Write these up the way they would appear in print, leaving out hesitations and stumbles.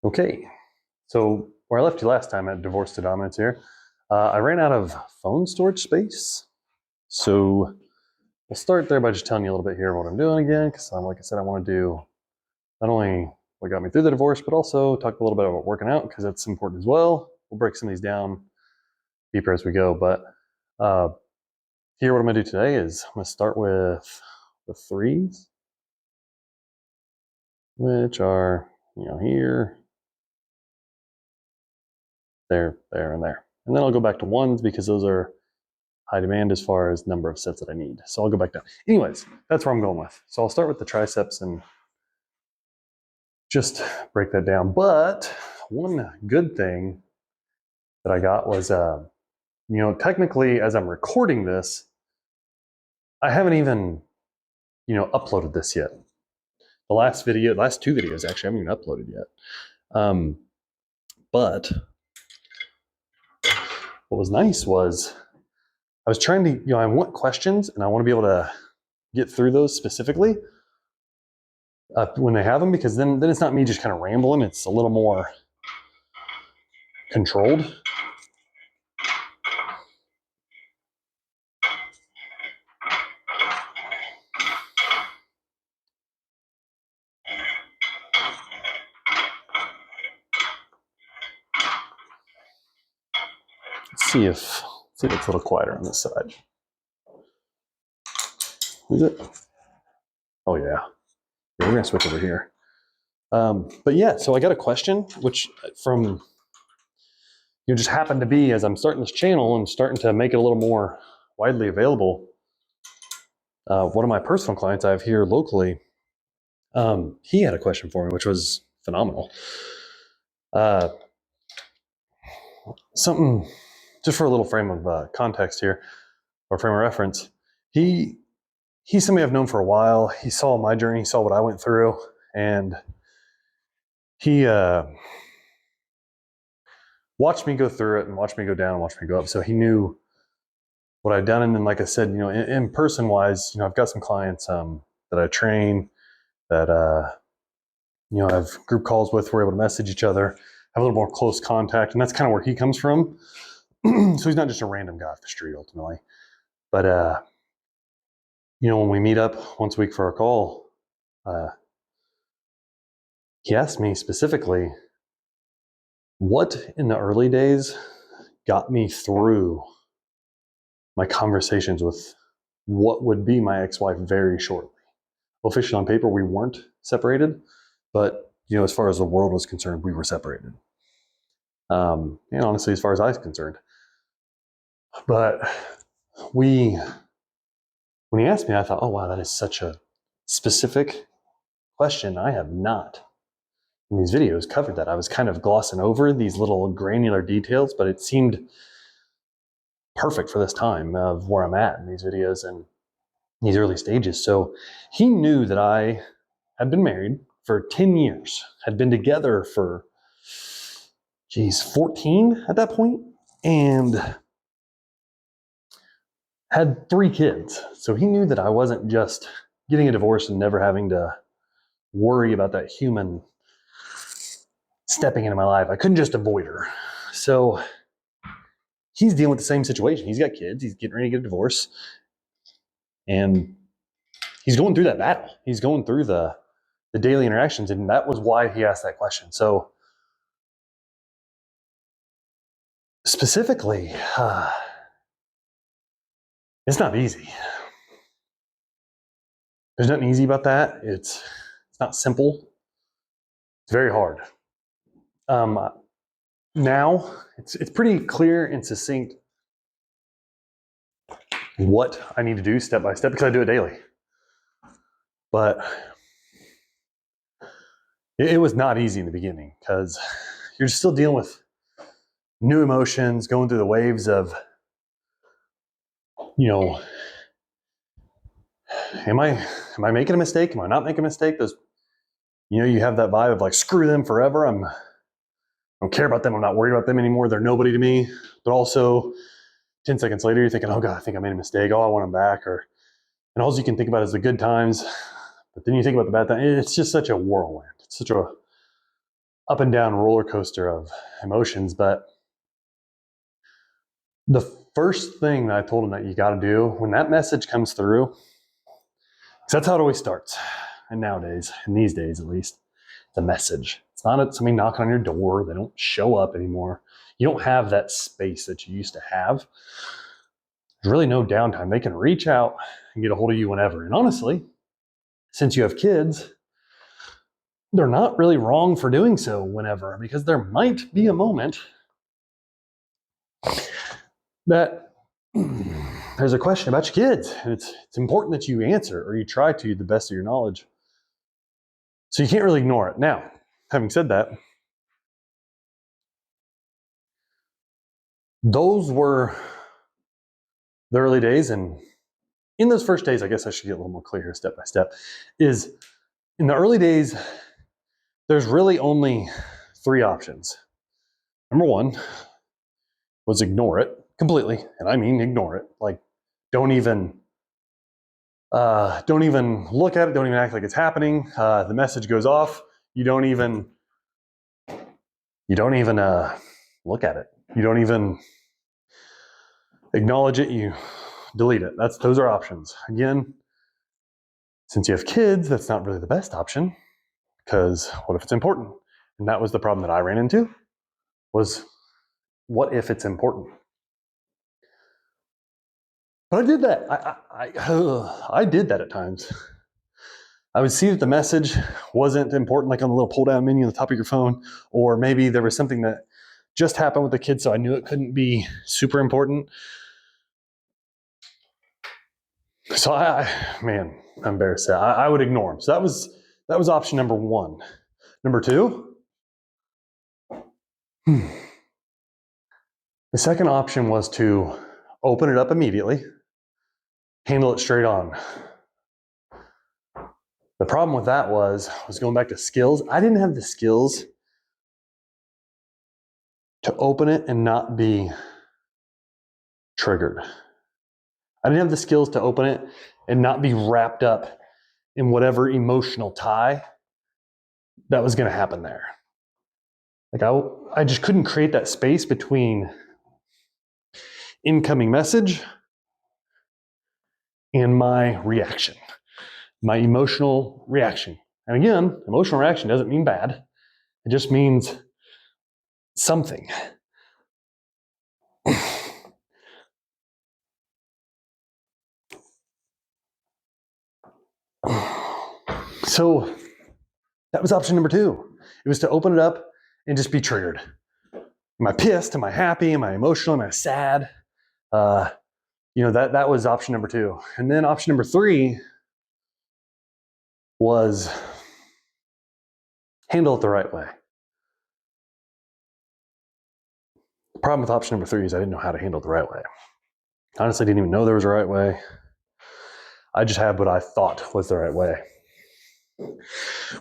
Okay, so where I left you last time at Divorce to Dominance here, I ran out of phone storage space. So we'll start there by just telling you a little bit here of what I'm doing again, because like I said, I want to do not only what got me through the divorce, but also talk a little bit about working out, because that's important as well. We'll break some of these down deeper as we go. But here, what I'm going to do today is I'm going to start with the threes, which are, here, there, and there. And then I'll go back to ones because those are high demand as far as number of sets that I need. So I'll go back down. Anyways, that's where I'm going with. So I'll start with the triceps and just break that down. But one good thing that I got was, technically as I'm recording this, I haven't even, uploaded this yet. The last two videos actually, I haven't even uploaded yet. But what was nice was I was trying to, I want questions and I want to be able to get through those specifically when they have them, because then it's not me just kind of rambling. It's a little more controlled. Let's see if it's a little quieter on this side. Is it? Oh yeah. We're gonna switch over here. But yeah, so I got a question, which from just happened to be as I'm starting this channel and starting to make it a little more widely available. One of my personal clients I have here locally, he had a question for me, which was phenomenal. Something just for a little frame of context here, or frame of reference. He's somebody I've known for a while. He saw my journey, he saw what I went through, and he watched me go through it and watched me go down and watched me go up. So he knew what I'd done. And then, like I said, in person wise, I've got some clients that I train, that I have group calls with. We're able to message each other, have a little more close contact, and that's kind of where he comes from. So he's not just a random guy off the street ultimately, but when we meet up once a week for our call, he asked me specifically, what in the early days got me through my conversations with what would be my ex-wife very shortly. Officially on paper, we weren't separated, but as far as the world was concerned, we were separated. And honestly, as far as I was concerned. But when he asked me, I thought, oh wow, that is such a specific question. I have not in these videos covered that. I was kind of glossing over these little granular details, but it seemed perfect for this time of where I'm at in these videos and these early stages. So he knew that I had been married for 10 years, had been together for 14 at that point, and had 3 kids. So he knew that I wasn't just getting a divorce and never having to worry about that human stepping into my life. I couldn't just avoid her. So he's dealing with the same situation. He's got kids. He's getting ready to get a divorce. And he's going through that battle. He's going through the daily interactions. And that was why he asked that question. So specifically, it's not easy. There's nothing easy about that. It's not simple. It's very hard. Now it's pretty clear and succinct what I need to do step by step, because I do it daily. But it was not easy in the beginning, because you're still dealing with new emotions, going through the waves of, am I making a mistake? Am I not making a mistake? Those, you have that vibe of like, screw them forever. I don't care about them. I'm not worried about them anymore. They're nobody to me. But also 10 seconds later, you're thinking, oh God, I think I made a mistake. Oh, I want them back. And all you can think about is the good times. But then you think about the bad times. It's just such a whirlwind. It's such a up and down roller coaster of emotions. But the first thing that I told him that you got to do when that message comes through, because that's how it always starts. And nowadays, in these days at least, the message. It's not somebody knocking on your door. They don't show up anymore. You don't have that space that you used to have. There's really no downtime. They can reach out and get a hold of you whenever. And honestly, since you have kids, they're not really wrong for doing so whenever, because there might be a moment that there's a question about your kids, and it's important that you answer, or you try to, the best of your knowledge. So you can't really ignore it. Now, having said that, those were the early days. And in those first days, I guess I should get a little more clear here step by step, is in the early days, there's really only 3 options. Number 1 was ignore it completely. And I mean ignore it. Like, don't even look at it. Don't even act like it's happening. The message goes off. You don't even look at it. You don't even acknowledge it. You delete it. Those are options. Again, since you have kids, that's not really the best option, because what if it's important? And that was the problem that I ran into, was what if it's important? But I did that. I did that at times. I would see that the message wasn't important, like on the little pull-down menu on the top of your phone, or maybe there was something that just happened with the kids, so I knew it couldn't be super important. So I'm embarrassed. I would ignore them. So that was option number 1. Number 2, the second option was to open it up immediately, handle it straight on. The problem with that was going back to skills. I didn't have the skills to open it and not be triggered. I didn't have the skills to open it and not be wrapped up in whatever emotional tie that was going to happen there. Like I just couldn't create that space between incoming message and my reaction, my emotional reaction. And again, emotional reaction doesn't mean bad. It just means something. So that was option number 2. It was to open it up and just be triggered. Am I pissed? Am I happy? Am I emotional? Am I sad? That was option number 2. And then option number 3 was handle it the right way. The problem with option number 3 is I didn't know how to handle it the right way. Honestly, I didn't even know there was a right way. I just had what I thought was the right way.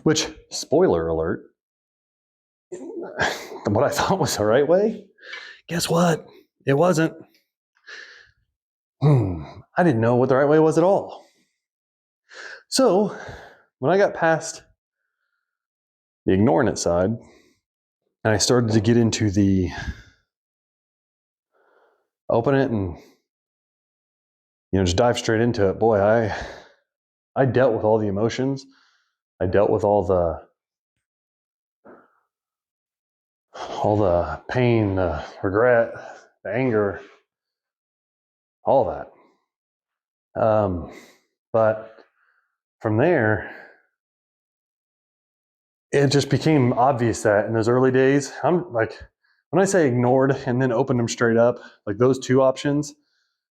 Which, spoiler alert, what I thought was the right way, guess what? It wasn't. I didn't know what the right way was at all. So, when I got past the ignoring it side, and I started to get into the open it and just dive straight into it, boy, I dealt with all the emotions. I dealt with all the pain, the regret, the anger, all that. But from there, it just became obvious that in those early days, I'm like, when I say ignored and then opened them straight up, like those 2 options,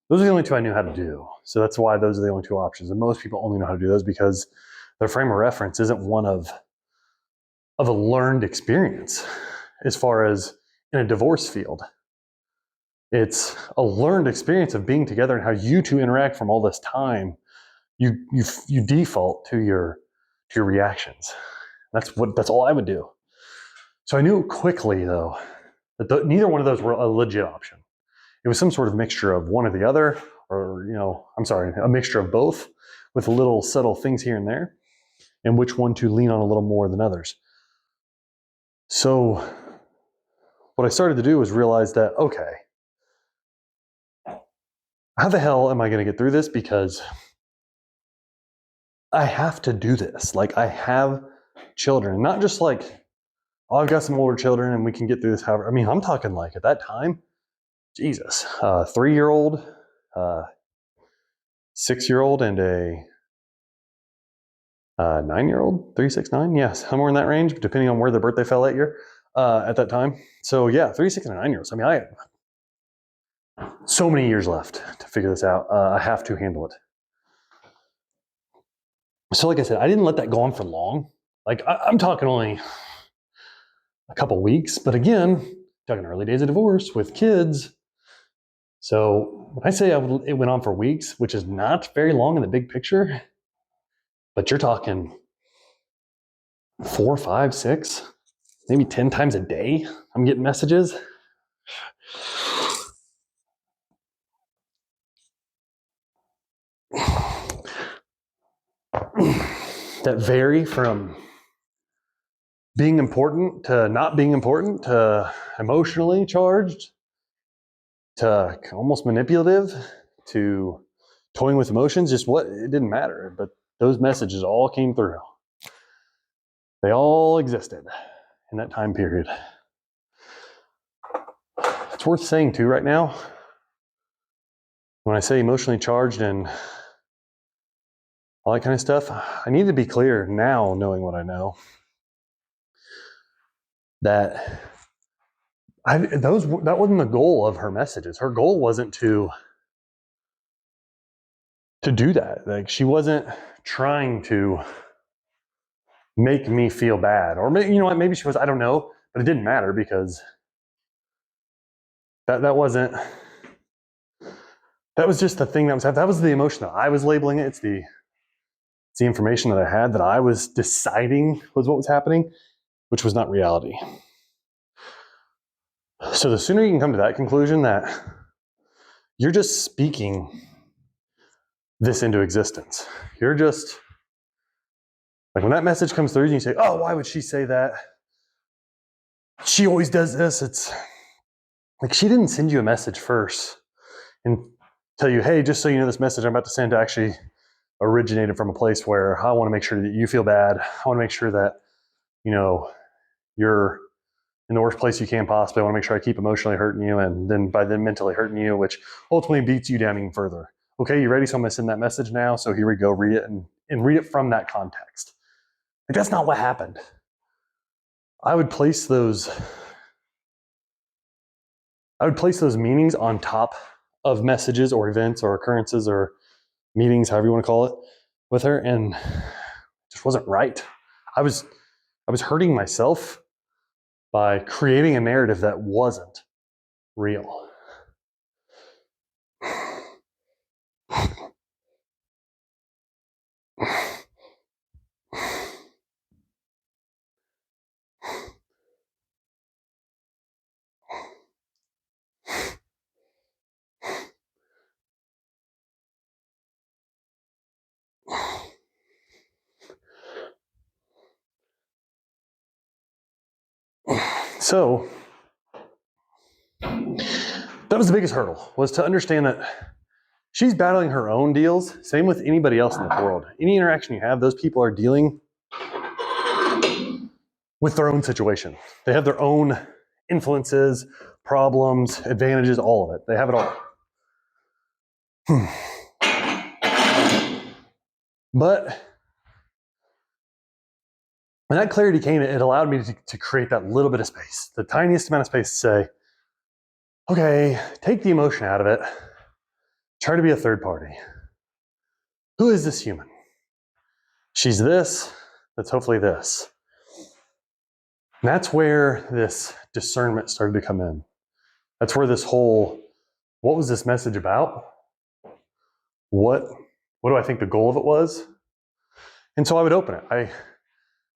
those are the only 2 I knew how to do. So that's why those are the only 2 options. And most people only know how to do those because their frame of reference isn't one of a learned experience as far as in a divorce field. It's a learned experience of being together and how you 2 interact from all this time. You default to your reactions. That's all I would do. So I knew quickly though that neither one of those were a legit option. It was some sort of mixture of one or the other, or a mixture of both with little subtle things here and there, and which one to lean on a little more than others. So what I started to do was realize that, okay, how the hell am I going to get through this? Because I have to do this. Like, I have children, not just like, oh, I've got some older children and we can get through this. However, I mean, I'm talking like at that time, Jesus, 3-year-old, 6-year-old, and a 9-year-old, 3, 6, 9, yeah, somewhere in that range, depending on where their birthday fell that year at that time. So yeah, 3, 6, and 9-year-olds. I mean, I have so many years left to figure this out. I have to handle it. So like I said, I didn't let that go on for long. Like I'm talking only a couple weeks, but again, talking early days of divorce with kids. So when I say it went on for weeks, which is not very long in the big picture, but you're talking 4, 5, 6, maybe 10 times a day, I'm getting messages. That vary from being important to not being important to emotionally charged to almost manipulative to toying with emotions. Just what, it didn't matter, but those messages all came through. They all existed in that time period. It's worth saying too right now, when I say emotionally charged and all that kind of stuff, I need to be clear now, knowing what I know, that that wasn't the goal of her messages. Her goal wasn't to do that. Like, she wasn't trying to make me feel bad, or maybe, you know what, maybe she was, I don't know, but it didn't matter because that wasn't, that was just the thing that was the emotion that I was labeling it. It's the information that I had that I was deciding was what was happening, which was not reality. So the sooner you can come to that conclusion that you're just speaking this into existence, you're just like, when that message comes through and you say, oh, why would she say that? She always does this. It's like, she didn't send you a message first and tell you, hey, just so you know, this message I'm about to send actually originated from a place where I want to make sure that you feel bad. I want to make sure that, you know, you're in the worst place you can possibly. I want to make sure I keep emotionally hurting you, and then by then mentally hurting you, which ultimately beats you down even further. Okay, you ready? So I'm going to send that message now. So here we go. Read it and read it from that context. Like, that's not what happened. I would place those meanings on top of messages or events or occurrences or meetings, however you want to call it, with her, and it just wasn't right. I was hurting myself by creating a narrative that wasn't real. So that was the biggest hurdle, was to understand that she's battling her own deals. Same with anybody else in the world. Any interaction you have, those people are dealing with their own situation. They have their own influences, problems, advantages, all of it. They have it all. But when that clarity came, it allowed me to create that little bit of space, the tiniest amount of space to say, okay, take the emotion out of it. Try to be a third party. Who is this human? She's this, that's hopefully this. And that's where this discernment started to come in. That's where this whole, what was this message about? What do I think the goal of it was? And so I would open it.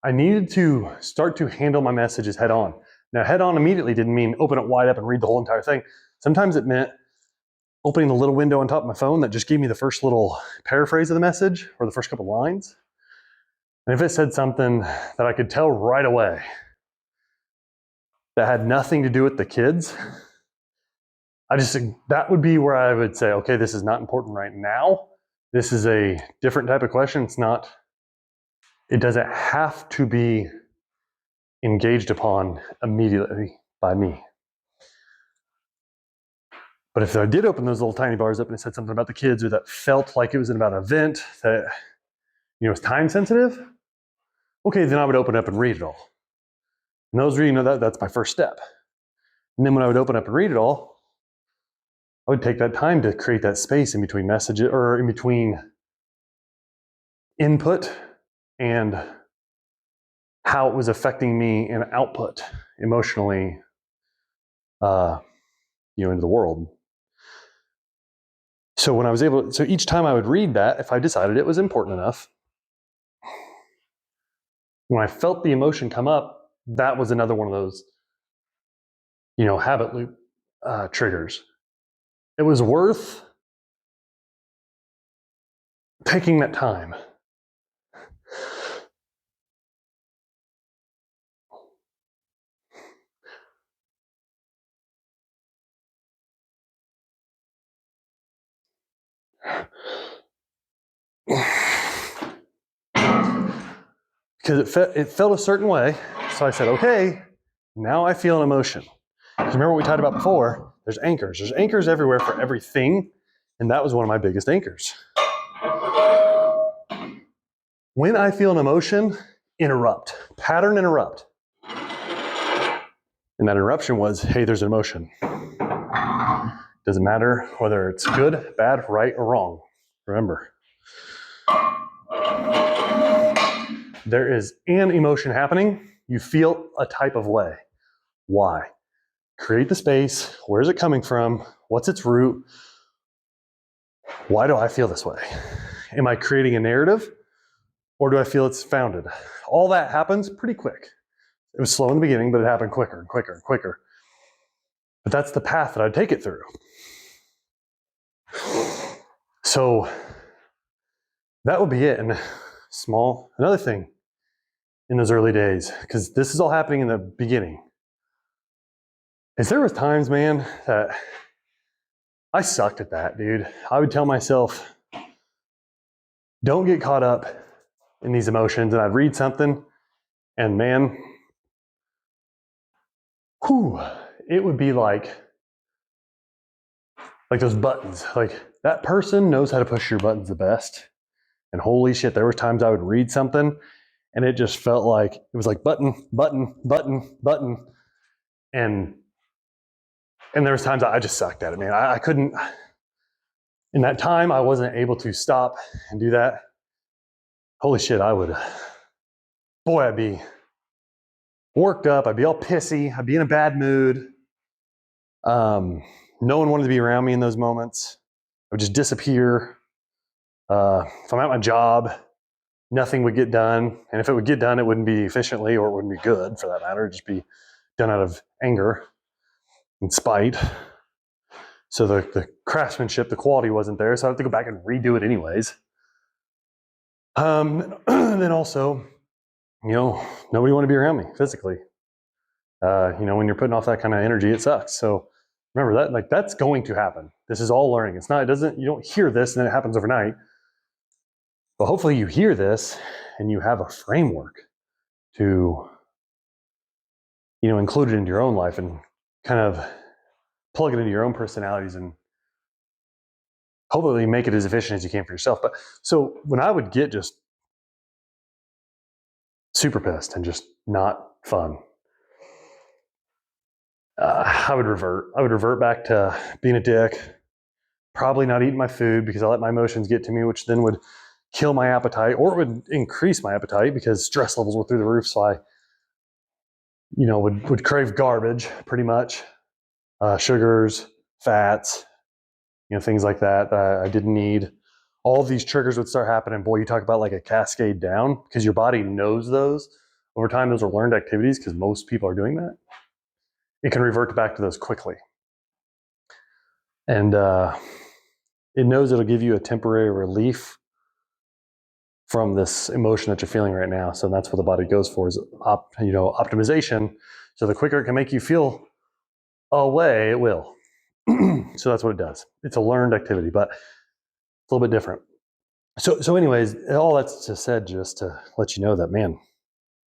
I needed to start to handle my messages head on. Now, head on immediately didn't mean open it wide up and read the whole entire thing. Sometimes it meant opening the little window on top of my phone that just gave me the first little paraphrase of the message or the first couple lines. And if it said something that I could tell right away, that had nothing to do with the kids, that would be where I would say, okay, this is not important right now. This is a different type of question. It doesn't have to be engaged upon immediately by me. But if I did open those little tiny bars up and it said something about the kids, or that felt like it was about an event that was time sensitive, okay, then I would open up and read it all. And those reading that's my first step. And then when I would open up and read it all, I would take that time to create that space in between messages, or in between input and how it was affecting me in output emotionally, into the world. So when I was so each time I would read that, if I decided it was important enough, when I felt the emotion come up, that was another one of those, habit loop triggers. It was worth taking that time. Because it felt a certain way. So I said, okay, now I feel an emotion. Because remember what we talked about before, there's anchors. There's anchors everywhere for everything. And that was one of my biggest anchors. When I feel an emotion, interrupt. Pattern interrupt. And that interruption was, hey, there's an emotion. Doesn't matter whether it's good, bad, right, or wrong. Remember, there is an emotion happening. You feel a type of way. Why? Create the space. Where is it coming from? What's its root? Why do I feel this way? Am I creating a narrative, or do I feel it's founded? All that happens pretty quick. It was slow in the beginning, but it happened quicker and quicker and quicker. But that's the path that I'd take it through. So that would be it. And another thing in those early days, because this is all happening in the beginning, is there was times, man, that I sucked at that, dude. I would tell myself, don't get caught up in these emotions. And I'd read something, and man, it would be like those buttons. Like, that person knows how to push your buttons the best. And holy shit, there were times I would read something and it just felt like it was like button, button, button, button. And there was times I just sucked at it, man. I couldn't, in that time, I wasn't able to stop and do that. Holy shit, I'd be worked up. I'd be all pissy. I'd be in a bad mood. No one wanted to be around me in those moments. I would just disappear. If I'm at my job, nothing would get done. And if it would get done, it wouldn't be efficiently, or it wouldn't be good for that matter. It'd just be done out of anger and spite. So the craftsmanship, the quality wasn't there. So I have to go back and redo it anyways. And then also, nobody wanted to be around me physically. When you're putting off that kind of energy, it sucks. So remember that, that's going to happen. This is all learning. You don't hear this and then it happens overnight. But hopefully you hear this and you have a framework to, include it into your own life and kind of plug it into your own personalities and hopefully make it as efficient as you can for yourself. But so when I would get just super pissed and just not fun, I would revert back to being a dick, probably not eating my food because I let my emotions get to me, which then would kill my appetite, or it would increase my appetite because stress levels were through the roof. So I, would crave garbage pretty much, sugars, fats, things like that I didn't need. All of these triggers would start happening. Boy, you talk about like a cascade down, because your body knows those. Over time, those are learned activities because most people are doing that. It can revert back to those quickly. And it knows it'll give you a temporary relief from this emotion that you're feeling right now. So that's what the body goes for, is optimization. So the quicker it can make you feel away, it will. So that's what it does. It's a learned activity, but it's a little bit different. So anyways, all that's just said just to let you know that, man,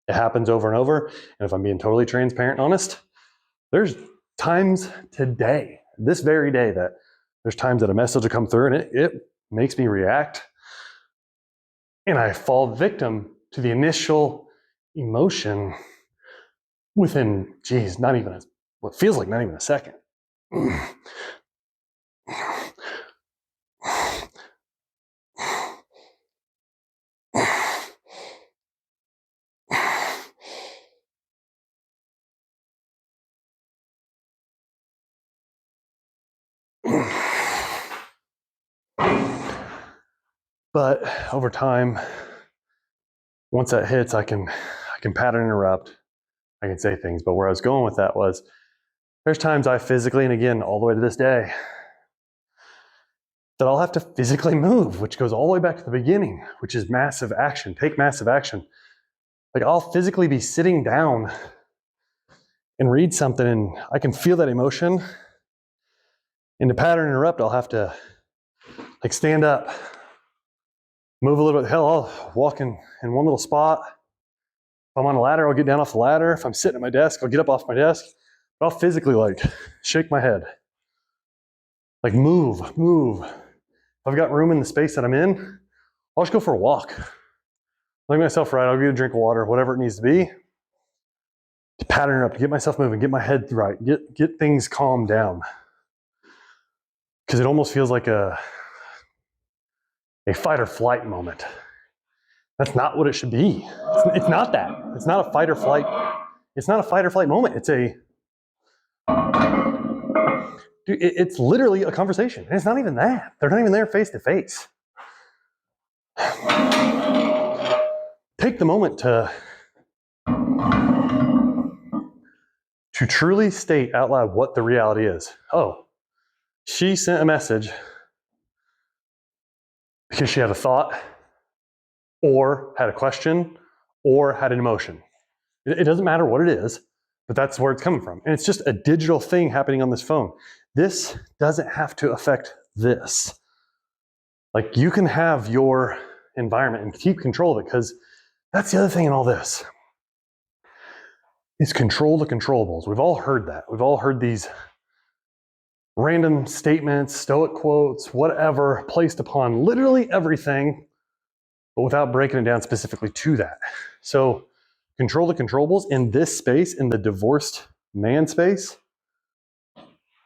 it happens over and over. And if I'm being totally transparent and honest, there's times today, this very day, that there's times that a message will come through and it makes me react. And I fall victim to the initial emotion within, not even what feels like not even a second. But over time, once that hits, I can pattern interrupt. I can say things. But where I was going with that was, there's times I physically, and again, all the way to this day, that I'll have to physically move, which goes all the way back to the beginning, which is massive action. Take massive action. Like, I'll physically be sitting down and read something, and I can feel that emotion. And to pattern interrupt, I'll have to like stand up, move a little bit. Hell, I'll walk in one little spot. If I'm on a ladder, I'll get down off the ladder. If I'm sitting at my desk, I'll get up off my desk. But I'll physically like shake my head. Like move. If I've got room in the space that I'm in, I'll just go for a walk. Make myself right. I'll get a drink of water, whatever it needs to be. To pattern it up, to get myself moving, get my head right, get things calmed down. Because it almost feels like a fight or flight moment. That's not what it should be. It's not that. It's not a fight or flight. It's not a fight or flight moment. It's literally a conversation. And it's not even that. They're not even there face to face. Take the moment to truly state out loud what the reality is. Oh, she sent a message because she had a thought, or had a question, or had an emotion. It doesn't matter what it is, but that's where it's coming from. And it's just a digital thing happening on this phone. This doesn't have to affect this. Like, you can have your environment and keep control of it, because that's the other thing in all this. Is control the controllables. We've all heard that. We've all heard these random statements, stoic quotes, whatever, placed upon literally everything, but without breaking it down specifically to that. So control the controllables in this space, in the divorced man space,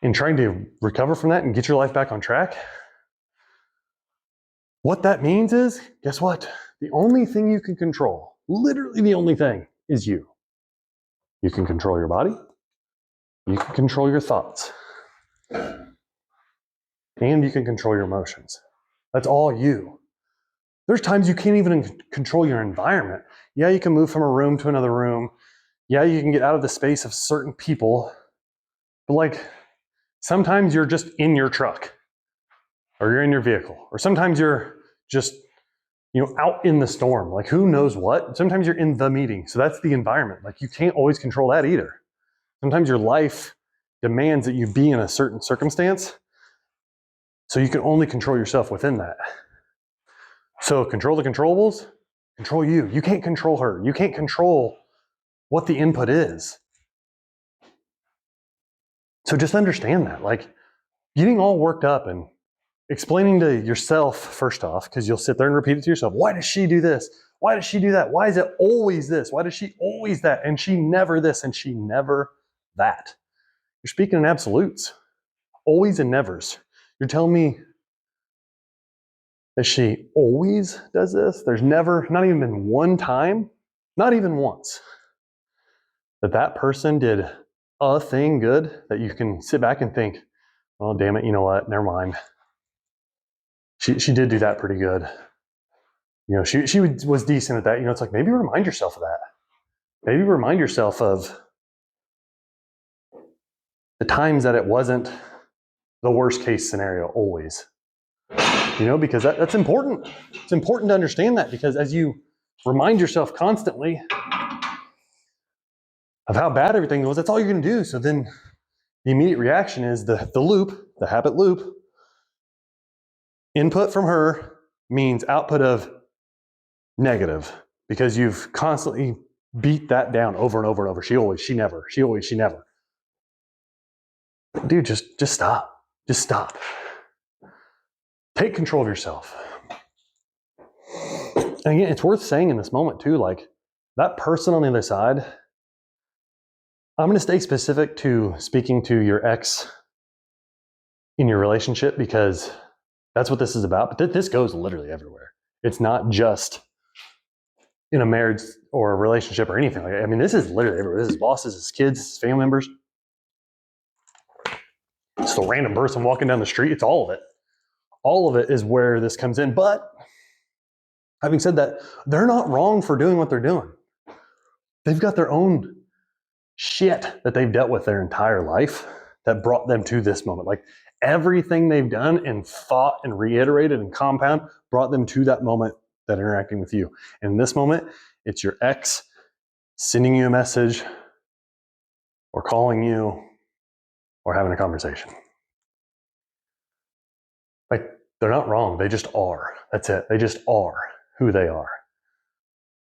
in trying to recover from that and get your life back on track. What that means is, guess what? The only thing you can control, literally the only thing, is you. You can control your body. You can control your thoughts. And you can control your emotions. That's all you. There's times you can't even control your environment. Yeah, you can move from a room to another room. Yeah, you can get out of the space of certain people. But like, sometimes you're just in your truck, or you're in your vehicle, or sometimes you're just, out in the storm. Like, who knows what? Sometimes you're in the meeting. So that's the environment. Like, you can't always control that either. Sometimes your life demands that you be in a certain circumstance. So you can only control yourself within that. So control the controllables, control you. You can't control her. You can't control what the input is. So just understand that. Like, getting all worked up and explaining to yourself, first off, because you'll sit there and repeat it to yourself. Why does she do this? Why does she do that? Why is it always this? Why does she always that? And she never this, and she never that. You're speaking in absolutes. Always and nevers. You're telling me that she always does this? There's never, not even been one time, not even once, that person did a thing good that you can sit back and think, oh, damn it, you know what? Never mind. She did do that pretty good. She was decent at that. It's like, maybe remind yourself of that. Maybe remind yourself of the times that it wasn't the worst case scenario always. Because that's important. It's important to understand that, because as you remind yourself constantly, of how bad everything was. That's all you're going to do. So then the immediate reaction is the loop, the habit loop. Input from her means output of negative, because you've constantly beat that down over and over and over. She always, she never, she always, she never. Dude, just stop. Just stop. Take control of yourself. And again, it's worth saying in this moment too, like that person on the other side, I'm going to stay specific to speaking to your ex in your relationship, because that's what this is about. But this goes literally everywhere. It's not just in a marriage or a relationship or anything like that. I mean, this is literally everywhere. This is bosses, it's kids, it's family members. It's the random person walking down the street. It's all of it. All of it is where this comes in. But having said that, they're not wrong for doing what they're doing. They've got their own shit that they've dealt with their entire life that brought them to this moment. Like everything they've done and thought and reiterated and compound brought them to that moment that interacting with you. And in this moment, it's your ex sending you a message or calling you or having a conversation. Like they're not wrong. They just are. That's it. They just are who they are.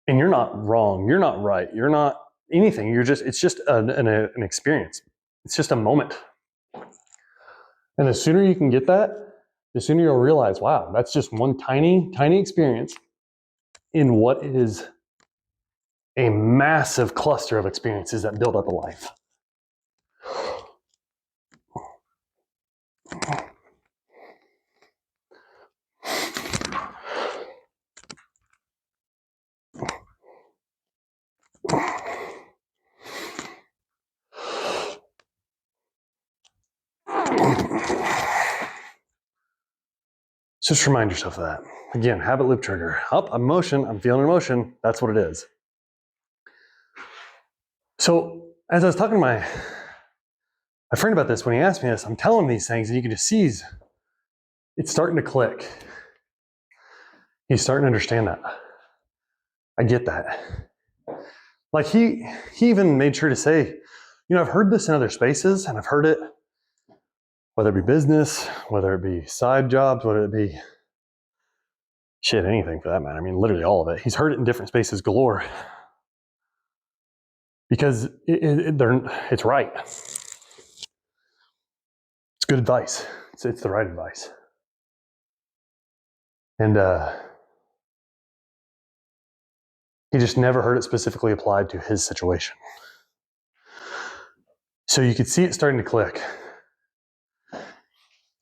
And you're not wrong. You're not right. You're not anything. It's just an experience. It's just a moment. And the sooner you can get that, the sooner you'll realize, wow, that's just one tiny, tiny experience in what is a massive cluster of experiences that build up a life. Just remind yourself of that. Again, habit loop trigger. Up, emotion, I'm feeling emotion. That's what it is. So as I was talking to my friend about this, when he asked me this, I'm telling him these things and you can just see it's starting to click. He's starting to understand that. I get that. Like he even made sure to say, I've heard this in other spaces and I've heard it, whether it be business, whether it be side jobs, whether it be shit, anything for that matter. I mean, literally all of it. He's heard it in different spaces galore. Because it's right. It's good advice. It's the right advice. And he just never heard it specifically applied to his situation. So you could see it starting to click.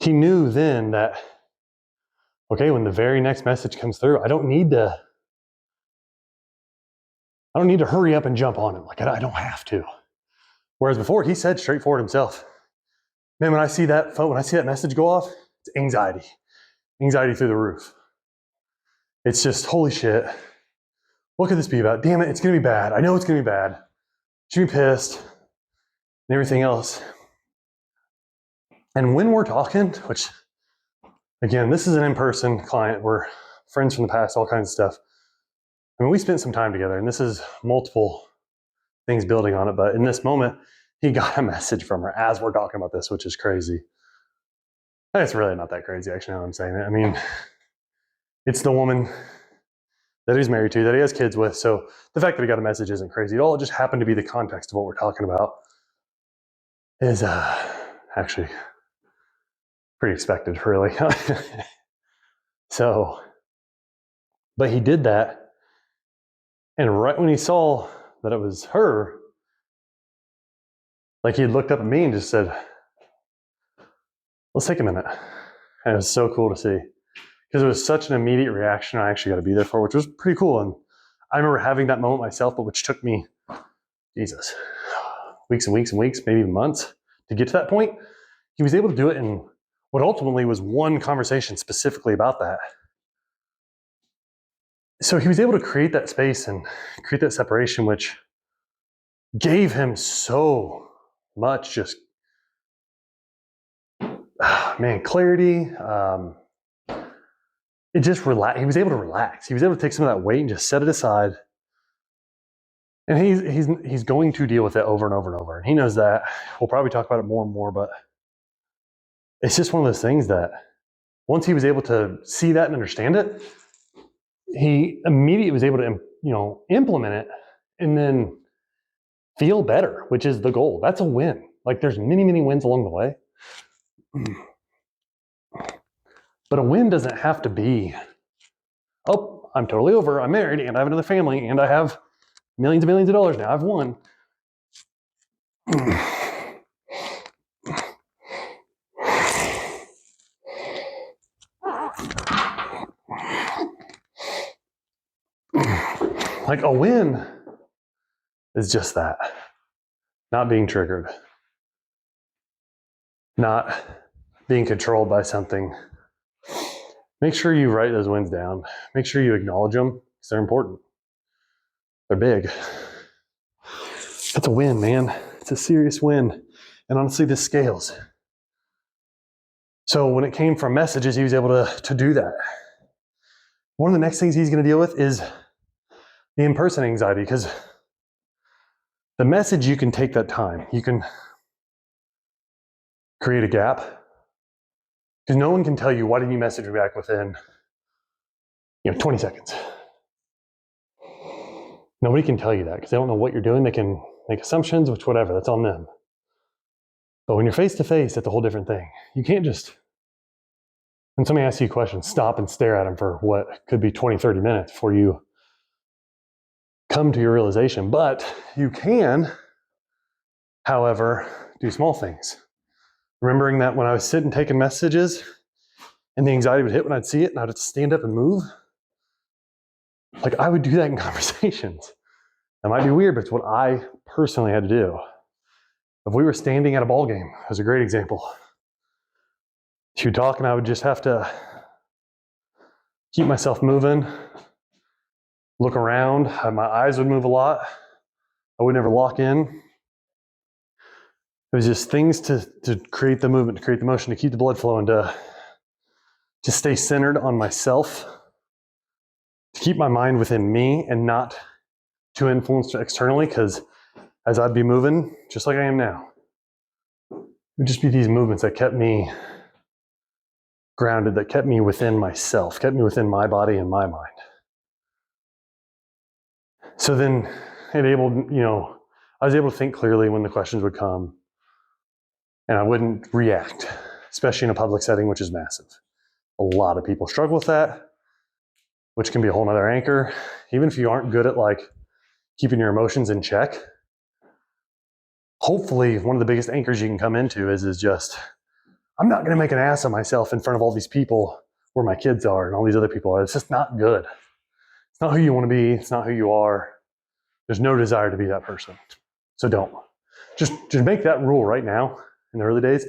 He knew then that, okay, when the very next message comes through, I don't need to hurry up and jump on it. Like I don't have to. Whereas before, he said straightforward himself, man, when I see that message go off, it's anxiety through the roof. It's just, holy shit. What could this be about? Damn it, it's going to be bad. I know it's going to be bad. Should be pissed and everything else. And when we're talking, which again, this is an in-person client. We're friends from the past, all kinds of stuff. I mean, we spent some time together and this is multiple things building on it. But in this moment, he got a message from her as we're talking about this, which is crazy. And it's really not that crazy, actually, now I'm saying it. I mean, it's the woman that he's married to, that he has kids with. So the fact that he got a message isn't crazy at all. It just happened to be the context of what we're talking about is actually pretty expected, really. So, but he did that. And right when he saw that it was her, like he had looked up at me and just said, let's take a minute. And it was so cool to see. Because it was such an immediate reaction I actually got to be there for, which was pretty cool. And I remember having that moment myself, but which took me, weeks and weeks and weeks, maybe even months to get to that point. He was able to do it in what ultimately was one conversation specifically about that. So he was able to create that space and create that separation, which gave him so much just, clarity. It just relaxed. He was able to relax. He was able to take some of that weight and just set it aside And he's going to deal with it over and over and over. And he knows that. We'll probably talk about it more and more, but it's just one of those things that once he was able to see that and understand it, he immediately was able to, implement it and then feel better, which is the goal. That's a win. Like there's many, many wins along the way. But a win doesn't have to be, oh, I'm totally over, I'm married, and I have another family, and I have millions and millions of dollars now. I've won. Like a win is just that. Not being triggered. Not being controlled by something. Make sure you write those wins down. Make sure you acknowledge them because they're important. They're big. That's a win, man. It's a serious win. And honestly, this scales. So when it came from messages, he was able to do that. One of the next things he's going to deal with is the in-person anxiety, because the message, you can take that time. You can create a gap, because no one can tell you, why didn't you message me back within 20 seconds? Nobody can tell you that because they don't know what you're doing. They can make assumptions, which whatever, that's on them. But when you're face to face, that's a whole different thing. You can't just, when somebody asks you a question, stop and stare at them for what could be 20, 30 minutes before you come to your realization. But you can, however, do small things. Remembering that when I was sitting taking messages and the anxiety would hit when I'd see it and I'd have to stand up and move, like I would do that in conversations. That might be weird, but it's what I personally had to do. If we were standing at a ball game, that was a great example. She would talk and I would just have to keep myself moving, look around. My eyes would move a lot. I would never lock in. It was just things to create the movement, to create the motion, to keep the blood flowing, to stay centered on myself, to keep my mind within me and not too influenced externally, because as I'd be moving, just like I am now, it would just be these movements that kept me grounded, that kept me within myself, kept me within my body and my mind. So then I was able to think clearly when the questions would come, and I wouldn't react, especially in a public setting, which is massive. A lot of people struggle with that, which can be a whole nother anchor. Even if you aren't good at keeping your emotions in check, hopefully one of the biggest anchors you can come into is just, I'm not going to make an ass of myself in front of all these people where my kids are and all these other people are. It's just not good. It's not who you want to be. It's not who you are. There's no desire to be that person. So don't. Just make that rule right now in the early days.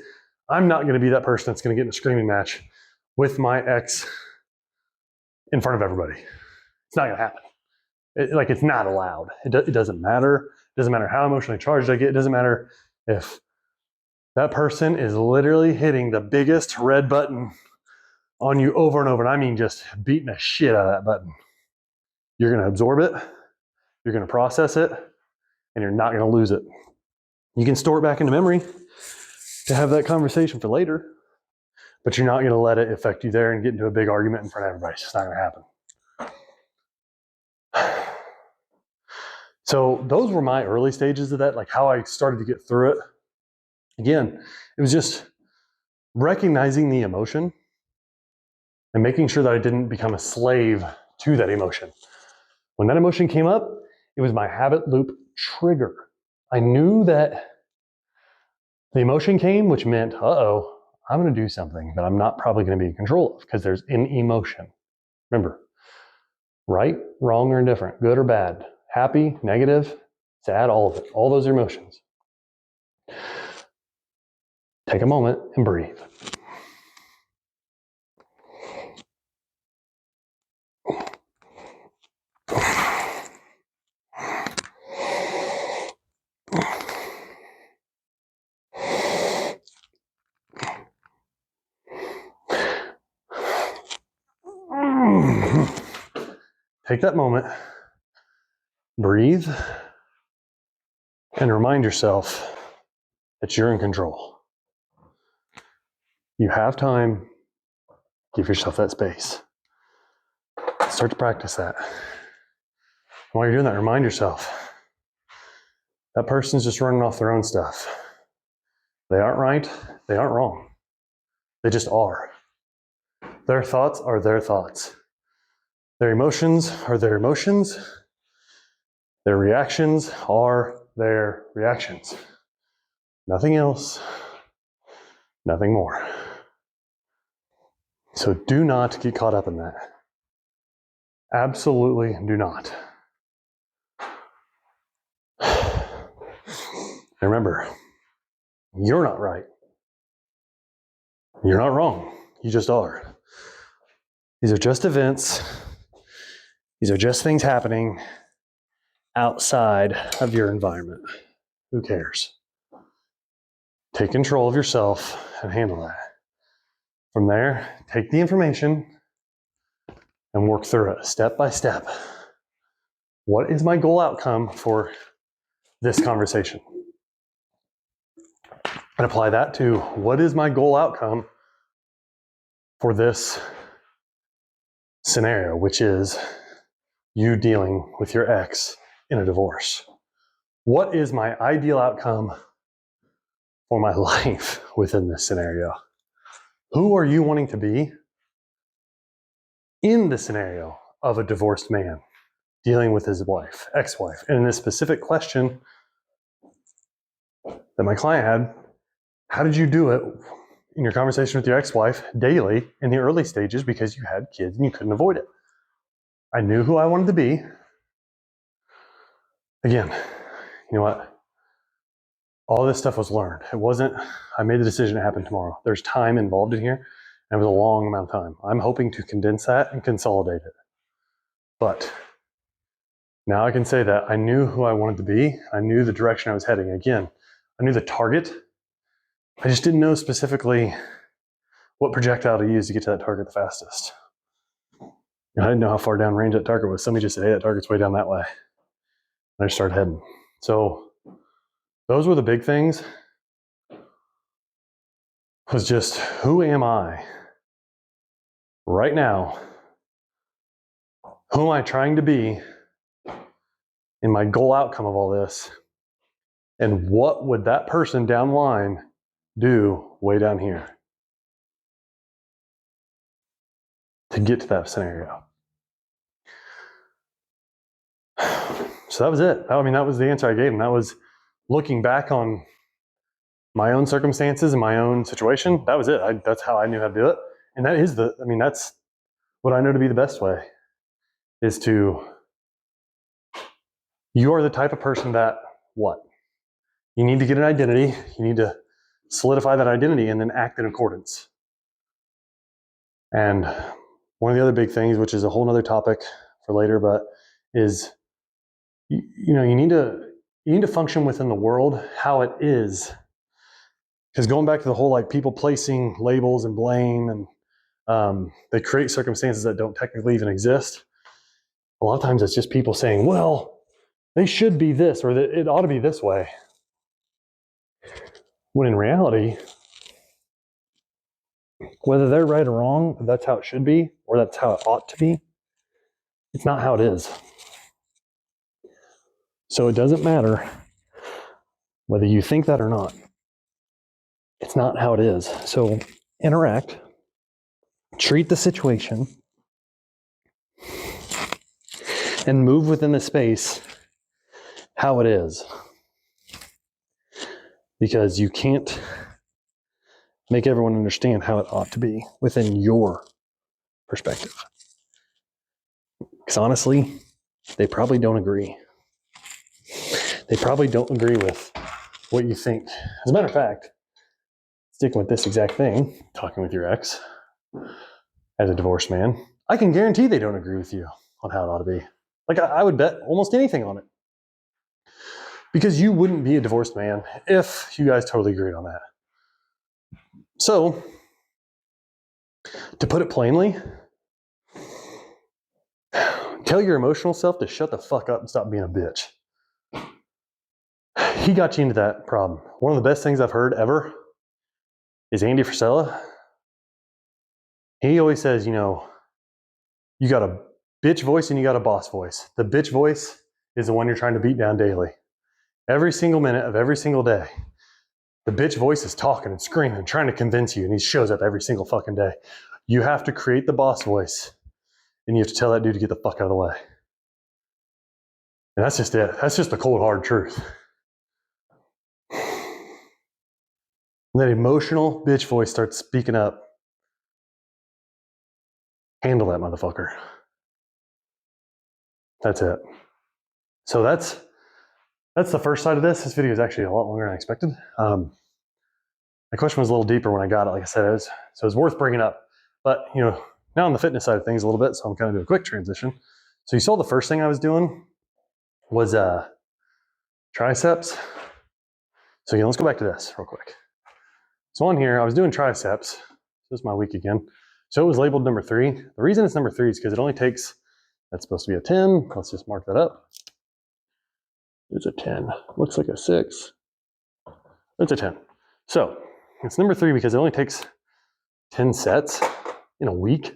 I'm not going to be that person that's going to get in a screaming match with my ex in front of everybody. It's not going to happen. It's not allowed. It doesn't matter. It doesn't matter how emotionally charged I get. It doesn't matter if that person is literally hitting the biggest red button on you over and over. And I mean just beating the shit out of that button. You're going to absorb it. You're going to process it. And you're not going to lose it. You can store it back into memory to have that conversation for later. But you're not going to let it affect you there and get into a big argument in front of everybody. It's just not going to happen. So those were my early stages of that, like how I started to get through it. Again, it was just recognizing the emotion and making sure that I didn't become a slave to that emotion. When that emotion came up, it was my habit loop trigger. I knew that the emotion came, which meant, I'm going to do something that I'm not probably going to be in control of because there's an emotion. Remember, right, wrong, or indifferent, good or bad, happy, negative, sad, all of it. All those are emotions. Take a moment and breathe. Take that moment, breathe, And remind yourself that you're in control. You have time. Give yourself that space. Start to practice that. While you're doing that, remind yourself that person's just running off their own stuff. They aren't right. They aren't wrong. They just are. Their thoughts are their thoughts. Their emotions are their emotions. Their reactions are their reactions. Nothing else, nothing more. So do not get caught up in that. Absolutely do not. Remember, you're not right. You're not wrong. You just are. These are just events. These are just things happening outside of your environment. Who cares? Take control of yourself and handle that. From there, take the information and work through it step by step. What is my goal outcome for this conversation? And apply that to what is my goal outcome for this scenario, which is you dealing with your ex in a divorce. What is my ideal outcome for my life within this scenario? Who are you wanting to be in the scenario of a divorced man dealing with his wife, ex-wife? And in this specific question that my client had, how did you do it in your conversation with your ex-wife daily in the early stages because you had kids and you couldn't avoid it? I knew who I wanted to be. Again, you know what? All this stuff was learned. It wasn't, I made the decision to happen tomorrow. There's time involved in here, and it was a long amount of time. I'm hoping to condense that and consolidate it. But now I can say that I knew who I wanted to be. I knew the direction I was heading. Again, I knew the target. I just didn't know specifically what projectile to use to get to that target the fastest. I didn't know how far down range that target was. Somebody just said, hey, that target's way down that way. And I just started heading. So those were the big things. Was just, who am I right now? Who am I trying to be in my goal outcome of all this? And what would that person down the line do way down here to get to that scenario? So that was it. I mean, that was the answer I gave him. That was looking back on my own circumstances and my own situation. That was it. That's how I knew how to do it. And that is that's what I know to be the best way, is to, you are the type of person that what? You need to get an identity. You need to solidify that identity and then act in accordance. And one of the other big things, which is a whole other topic for later, but is, you need to function within the world how it is. Because going back to the whole like people placing labels and blame, and they create circumstances that don't technically even exist. A lot of times it's just people saying, well, they should be this, or that it ought to be this way. When in reality, whether they're right or wrong, that's how it should be, or that's how it ought to be, it's not how it is. So it doesn't matter whether you think that or not. It's not how it is. So interact, treat the situation, and move within the space how it is. Because you can't make everyone understand how it ought to be within your perspective. Because honestly, they probably don't agree. They probably don't agree with what you think. As a matter of fact, sticking with this exact thing, talking with your ex as a divorced man, I can guarantee they don't agree with you on how it ought to be. Like I would bet almost anything on it. Because you wouldn't be a divorced man if you guys totally agreed on that. So, to put it plainly, tell your emotional self to shut the fuck up and stop being a bitch. he got you into that problem. One of the best things I've heard ever is Andy Frisella. He always says, you know, you got a bitch voice and you got a boss voice. The bitch voice is the one you're trying to beat down daily. Every single minute of every single day. The bitch voice is talking and screaming and trying to convince you, and he shows up every single fucking day. You have to create the boss voice, and you have to tell that dude to get the fuck out of the way. And that's just it. That's just the cold, hard truth. And that emotional bitch voice starts speaking up. Handle that motherfucker. That's it. So that's the first side of this. This video is actually a lot longer than I expected. My question was a little deeper when I got it. Like I said, so it's worth bringing up. But you know, now on the fitness side of things a little bit, so I'm kind of doing a quick transition. So you saw the first thing I was doing was triceps. So again, let's go back to this real quick. So on here, I was doing triceps. This is my week again. So it was labeled number 3. The reason it's number 3 is because it only takes, that's supposed to be a 10. Let's just mark that up. It's a 10. Looks like a 6. It's a 10. So it's number 3 because it only takes 10 sets in a week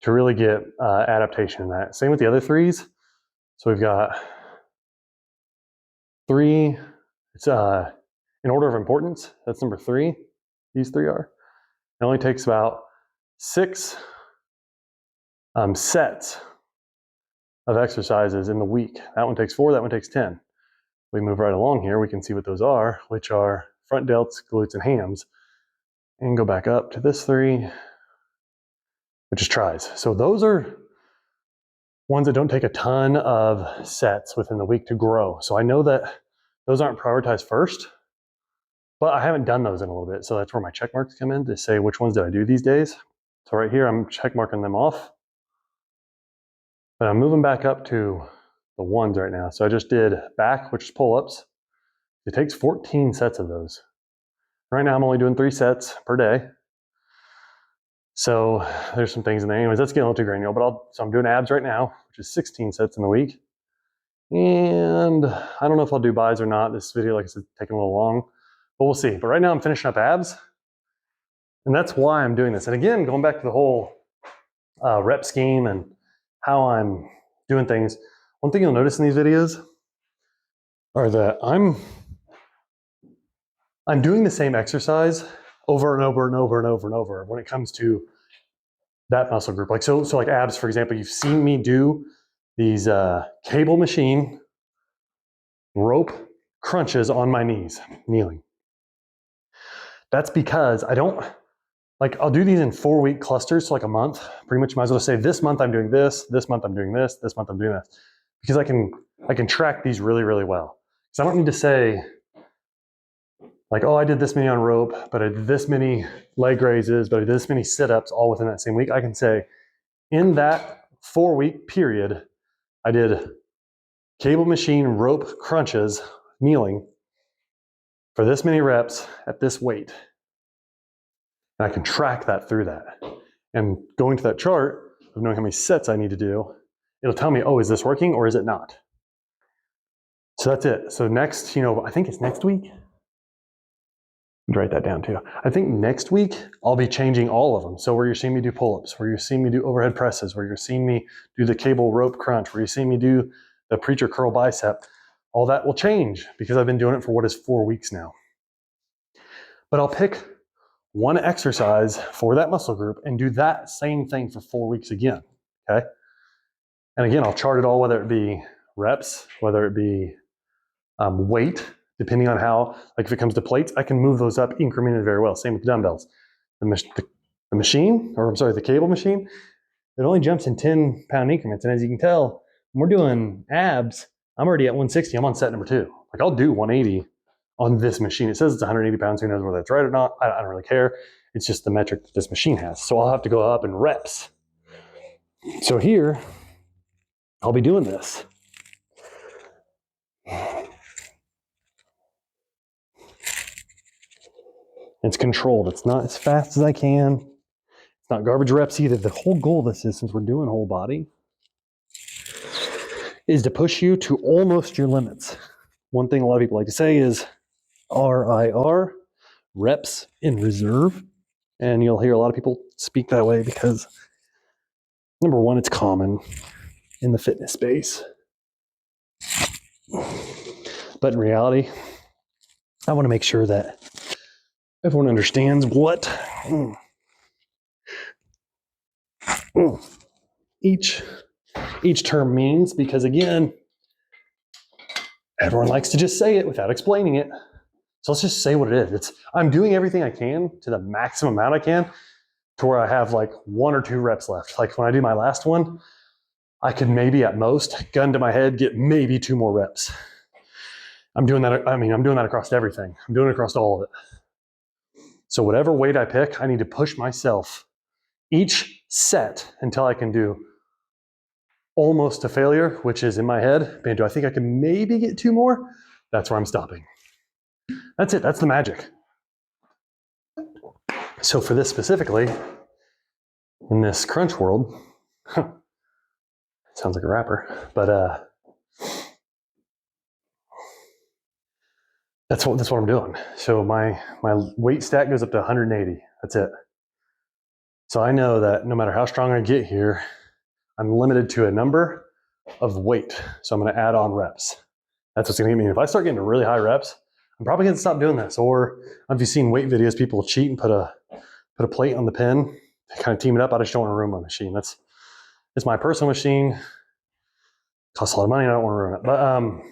to really get adaptation in that. Same with the other 3s. So we've got 3. It's in order of importance. That's number 3. These 3 are. It only takes about 6 sets of exercises in the week. That one takes 4. That one takes 10. We move right along here. We can see what those are, which are front delts, glutes, and hams. And go back up to this 3, which is tries. So those are ones that don't take a ton of sets within the week to grow. So I know that those aren't prioritized first, but I haven't done those in a little bit. So that's where my check marks come in to say which ones did I do these days. So right here, I'm check marking them off. But I'm moving back up to the ones right now. So I just did back, which is pull-ups. It takes 14 sets of those. Right now I'm only doing 3 sets per day. So there's some things in there. Anyways, that's getting a little too granular, but so I'm doing abs right now, which is 16 sets in the week. And I don't know if I'll do buys or not. This video, like I said, is taking a little long, but we'll see. But right now I'm finishing up abs. And that's why I'm doing this. And again, going back to the whole rep scheme and how I'm doing things, one thing you'll notice in these videos are that I'm doing the same exercise over and over and over and over and over when it comes to that muscle group. Like so like abs, for example, you've seen me do these cable machine rope crunches on my knees, kneeling. That's because I'll do these in 4-week clusters, so like a month. Pretty much might as well say this month I'm doing this month I'm doing this month I'm doing this. Because I can track these really, really well. So I don't need to say like, oh, I did this many on rope, but I did this many leg raises, but I did this many sit-ups all within that same week. I can say in that 4-week period, I did cable machine rope crunches, kneeling, for this many reps at this weight. And I can track that through that. And going to that chart of knowing how many sets I need to do, it'll tell me, oh, is this working or is it not? So that's it. So next, I think it's next week. Write that down too. I think next week I'll be changing all of them. So where you're seeing me do pull-ups, where you're seeing me do overhead presses, where you're seeing me do the cable rope crunch, where you're seeing me do the preacher curl bicep, all that will change because I've been doing it for what is 4 weeks now. But I'll pick one exercise for that muscle group and do that same thing for 4 weeks again, okay? And again, I'll chart it all, whether it be reps, whether it be weight, depending on how, like if it comes to plates, I can move those up incrementally very well. Same with dumbbells. The cable machine, it only jumps in 10-pound increments. And as you can tell, when we're doing abs, I'm already at 160. I'm on set number 2. Like I'll do 180 on this machine. It says it's 180 pounds. Who knows whether that's right or not? I don't really care. It's just the metric that this machine has. So I'll have to go up in reps. So here, I'll be doing this. It's controlled. It's not as fast as I can. It's not garbage reps either. The whole goal of this is, since we're doing whole body, is to push you to almost your limits. one thing a lot of people like to say is RIR, reps in reserve. And you'll hear a lot of people speak that way because, number one, it's common in the fitness space. But in reality, I want to make sure that everyone understands what each term means, because again, everyone likes to just say it without explaining it. So let's just say what it is. I'm doing everything I can to the maximum amount I can to where I have like 1 or 2 reps left. Like when I do my last one, I could maybe at most, gun to my head, get maybe 2 more reps. I'm doing that. I'm doing that across everything. I'm doing it across all of it. So whatever weight I pick, I need to push myself each set until I can do almost to failure, which is in my head. Man, do I think I can maybe get 2 more? That's where I'm stopping. That's it. That's the magic. So for this specifically, in this crunch world, sounds like a rapper, but that's what I'm doing. So my weight stack goes up to 180. That's it. So I know that no matter how strong I get here, I'm limited to a number of weight. So I'm going to add on reps. That's what's going to get me. If I start getting to really high reps, I'm probably going to stop doing this. Or if you've seen weight videos, people cheat and put a plate on the pin, kind of team it up. I just don't want to ruin my machine. It's my personal machine. It costs a lot of money. And I don't want to ruin it.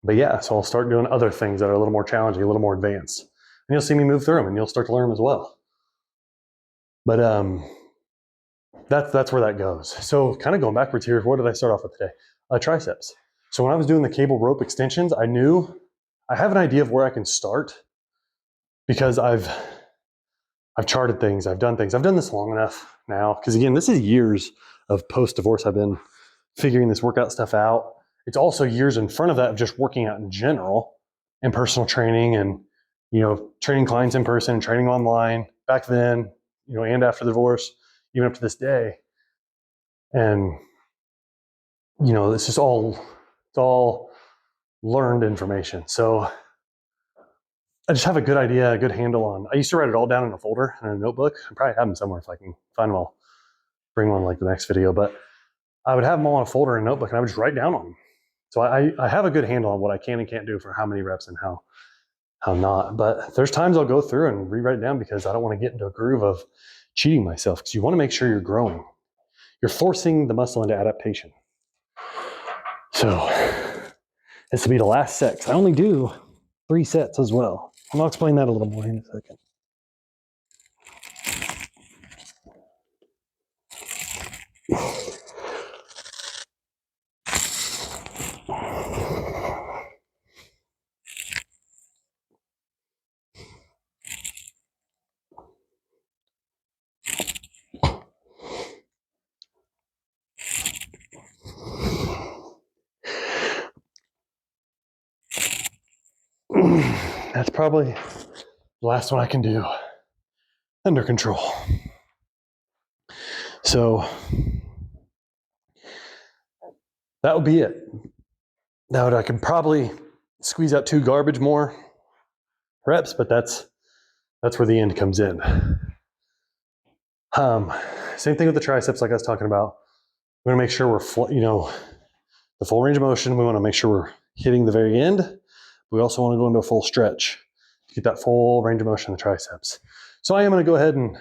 But yeah, so I'll start doing other things that are a little more challenging, a little more advanced, and you'll see me move through them, and you'll start to learn them as well. But that's where that goes. So kind of going backwards here, what did I start off with today? Triceps. So when I was doing the cable rope extensions, I knew I have an idea of where I can start because I've charted things, I've done things. I've done this long enough now because again, this is years of post-divorce. I've been figuring this workout stuff out. It's also years in front of that of just working out in general and personal training and, training clients in person, training online back then, and after the divorce, even up to this day. And, it's just it's all learned information. So I just have a good idea, a good handle on, I used to write it all down in a folder in a notebook. I probably have them somewhere if I can find them. I'll bring one like the next video, but I would have them all in a folder in a notebook and I would just write down on them. So I have a good handle on what I can and can't do for how many reps and how not. But there's times I'll go through and rewrite it down because I don't want to get into a groove of cheating myself, because you want to make sure you're growing. You're forcing the muscle into adaptation. So this will be the last set. I only do 3 sets as well. And I'll explain that a little more in a second. That's probably the last one I can do under control. So that would be it. Now I can probably squeeze out 2 garbage more reps, but that's where the end comes in. Same thing with the triceps, like I was talking about. We want to make sure we're, the full range of motion. We want to make sure we're hitting the very end. We also want to go into a full stretch to get that full range of motion in the triceps. So I am going to go ahead and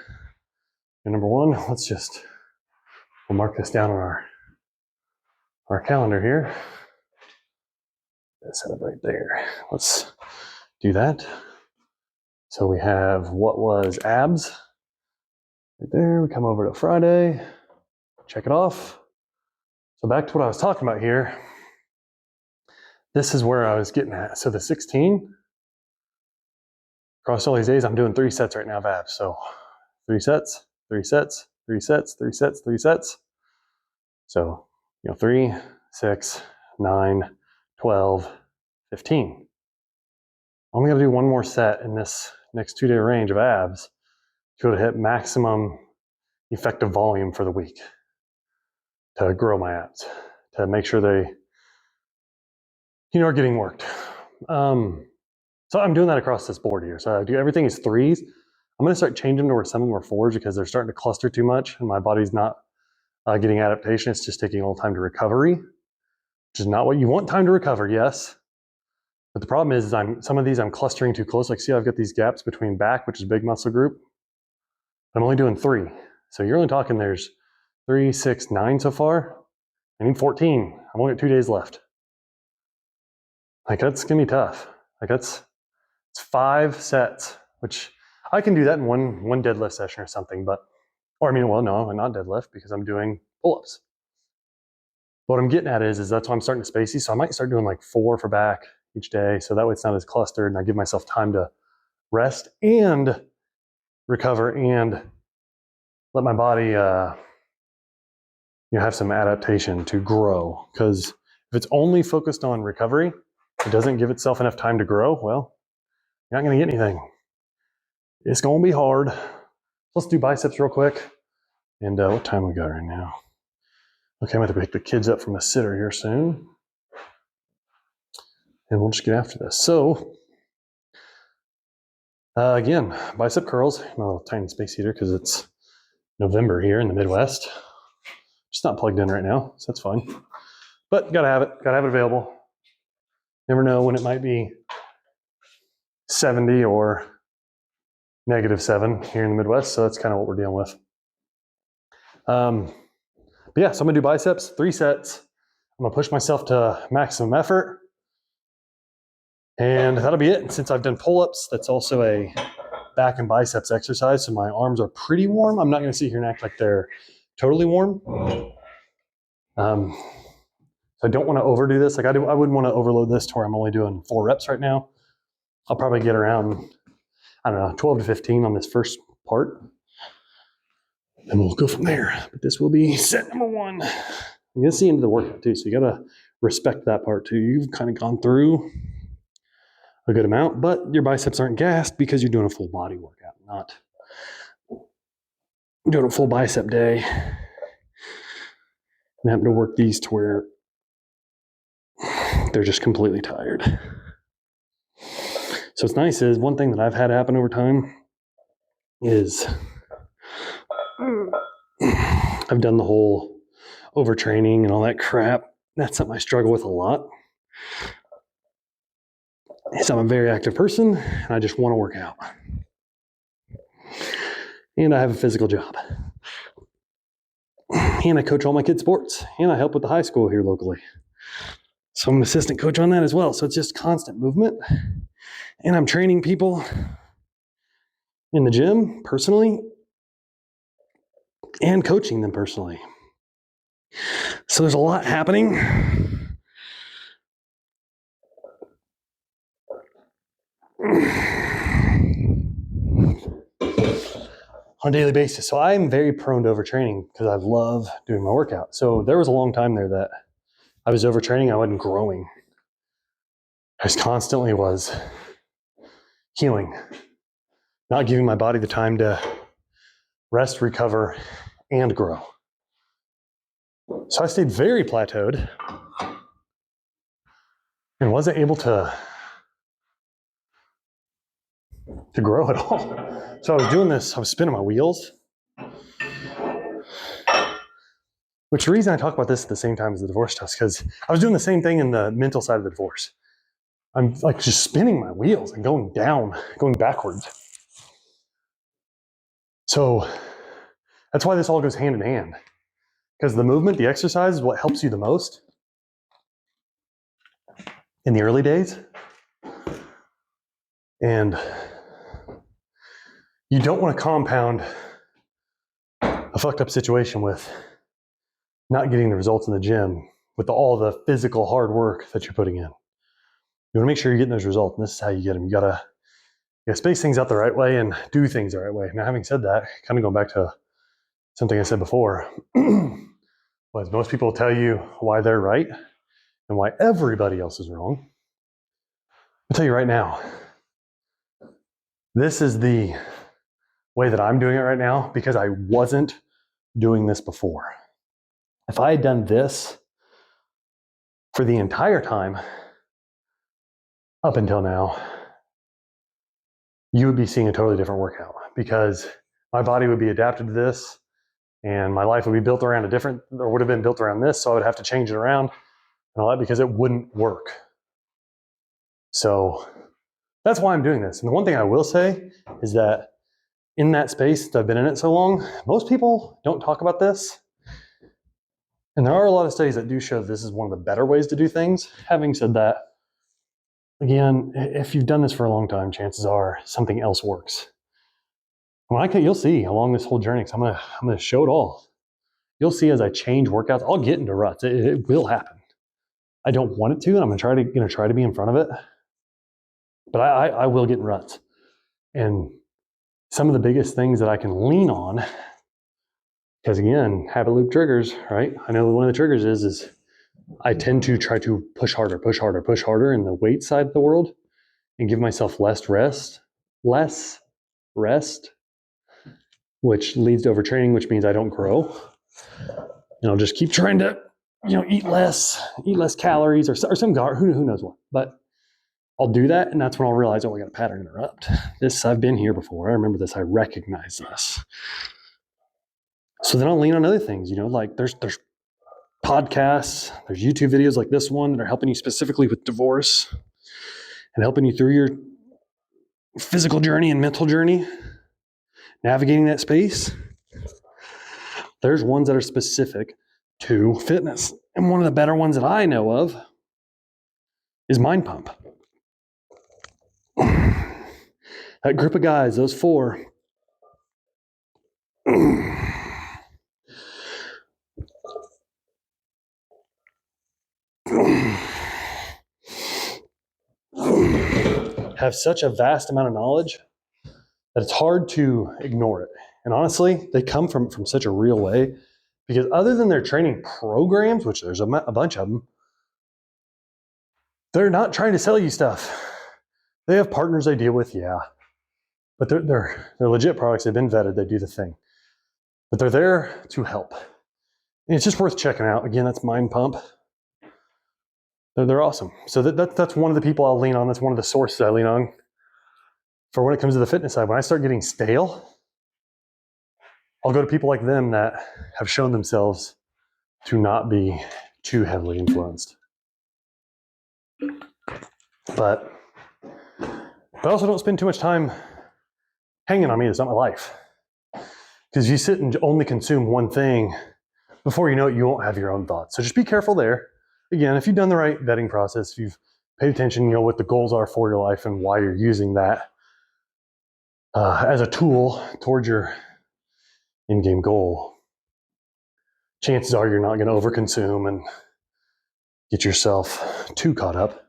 number 1, we'll mark this down on our calendar here. Set it right there. Let's do that. So we have what was abs right there. We come over to Friday, check it off. So back to what I was talking about here. This is where I was getting at. So the 16, across all these days, I'm doing 3 sets right now of abs. So 3 sets, 3 sets, 3 sets, 3 sets, 3 sets. So, 3, 6, 9, 12, 15. I'm only going to do 1 more set in this next 2-day range of abs to hit maximum effective volume for the week to grow my abs, to make sure they, are getting worked. So I'm doing that across this board here. So I do everything is threes. I'm going to start changing to where some of them are fours because they're starting to cluster too much and my body's not getting adaptation. It's just taking a little time to recovery, which is not what you want. Time to recover, yes. But the problem is some of these I'm clustering too close. Like see, I've got these gaps between back, which is a big muscle group. I'm only doing 3. So you're only talking there's 3, 6, 9 so far. I need 14. I've only got 2 days left. Like that's gonna be tough. Like it's 5 sets, which I can do that in one deadlift session or something, but, or I mean, well, no, I'm not deadlift because I'm doing pull-ups. What I'm getting at is that's why I'm starting to space these. So I might start doing like 4 for back each day. So that way it's not as clustered and I give myself time to rest and recover and let my body, have some adaptation to grow. Because if it's only focused on recovery, it doesn't give itself enough time to grow, well, you're not going to get anything. It's going to be hard. Let's do biceps real quick. And what time we got right now? Okay, I'm going to pick the kids up from a sitter here soon. And we'll just get after this. So, again, bicep curls. My little tiny space heater because it's November here in the Midwest. Just not plugged in right now, so that's fine. But gotta have it available. Never know when it might be 70 or -7 here in the Midwest, so that's kind of what we're dealing with. But yeah, so I'm gonna do biceps, 3 sets. I'm gonna push myself to maximum effort. And that'll be it. Since I've done pull-ups, that's also a back and biceps exercise, so my arms are pretty warm. I'm not gonna sit here and act like they're totally warm. So I don't want to overdo this. Like I wouldn't want to overload this to where I'm only doing 4 reps right now. I'll probably get around, 12 to 15 on this first part. And we'll go from there. But this will be set number 1. I'm going to see into the workout too. So you got to respect that part too. You've kind of gone through a good amount, but your biceps aren't gassed because you're doing a full body workout, not doing a full bicep day. And having to work these to where they're just completely tired. So what's nice is one thing that I've had happen over time is I've done the whole overtraining and all that crap. That's something I struggle with a lot. So I'm a very active person and I just want to work out. And I have a physical job. And I coach all my kids' sports. And I help with the high school here locally. So I'm an assistant coach on that as well. So it's just constant movement. And I'm training people in the gym personally and coaching them personally. So there's a lot happening. On a daily basis. So I'm very prone to overtraining because I love doing my workout. So there was a long time there that I was overtraining. I wasn't growing. I just constantly was healing, not giving my body the time to rest, recover, and grow. So I stayed very plateaued and wasn't able to grow at all. So I was doing this, I was spinning my wheels. Which the reason I talk about this at the same time as the divorce stuff is because I was doing the same thing in the mental side of the divorce. I'm like just spinning my wheels and going down, going backwards. So that's why this all goes hand in hand. Because the movement, the exercise is what helps you the most in the early days. And you don't want to compound a fucked up situation with not getting the results in the gym with all the physical hard work that you're putting in. You want to make sure you're getting those results, and this is how you get them. You gotta space things out the right way and do things the right way. Now, having said that, kind of going back to something I said before, was most people tell you why they're right and why everybody else is wrong. I'll tell you right now, this is the way that I'm doing it right now because I wasn't doing this before. If I had done this for the entire time, up until now, you would be seeing a totally different workout because my body would be adapted to this and my life would be built around would have been built around this. So I would have to change it around and all that because it wouldn't work. So that's why I'm doing this. And the one thing I will say is that in that space that I've been in it so long, most people don't talk about this. And there are a lot of studies that do show that this is one of the better ways to do things. Having said that, again, if you've done this for a long time, chances are something else works. You'll see along this whole journey, because I'm gonna show it all. You'll see as I change workouts, I'll get into ruts. It will happen. I don't want it to, and I'm gonna try to be in front of it. But I will get in ruts. And some of the biggest things that I can lean on, because again, habit loop triggers, right? I know one of the triggers is I tend to try to push harder in the weight side of the world and give myself less rest, which leads to overtraining, which means I don't grow. And I'll just keep trying to, eat less calories or some who knows what. But I'll do that, and that's when I'll realize, I got a pattern interrupt. I've been here before. I remember this. I recognize this. So then I'll lean on other things, like there's podcasts, there's YouTube videos like this one that are helping you specifically with divorce and helping you through your physical journey and mental journey, navigating that space. There's ones that are specific to fitness. And one of the better ones that I know of is Mind Pump. That group of guys, those 4, have such a vast amount of knowledge that it's hard to ignore it. And honestly, they come from such a real way, because other than their training programs, which there's a bunch of them, they're not trying to sell you stuff. They have partners they deal with, yeah. But they're legit products. They've been vetted. They do the thing. But they're there to help. And it's just worth checking out. Again, that's Mind Pump. They're awesome. So that's one of the people I'll lean on. That's one of the sources I lean on for when it comes to the fitness side. When I start getting stale, I'll go to people like them that have shown themselves to not be too heavily influenced. But also don't spend too much time hanging on me. It's not my life. Because if you sit and only consume one thing, before you know it, you won't have your own thoughts. So just be careful there. Again, if you've done the right vetting process, if you've paid attention, what the goals are for your life and why you're using that as a tool towards your in-game goal, chances are you're not going to overconsume and get yourself too caught up.